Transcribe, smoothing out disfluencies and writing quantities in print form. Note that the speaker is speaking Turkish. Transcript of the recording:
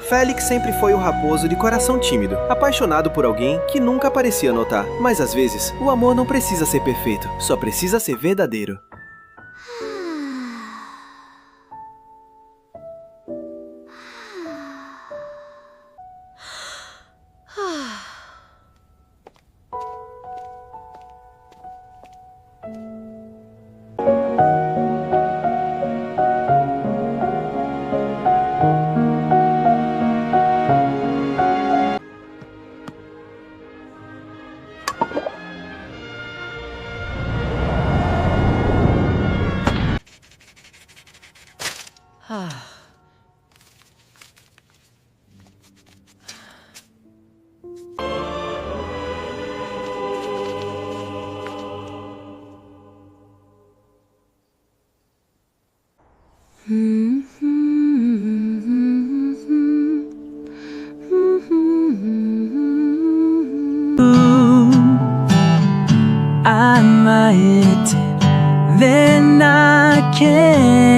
Félix sempre foi o raposo de coração tímido, apaixonado por alguém que nunca parecia notar. Mas às vezes, o amor não precisa ser perfeito, só precisa ser verdadeiro. I might, then I can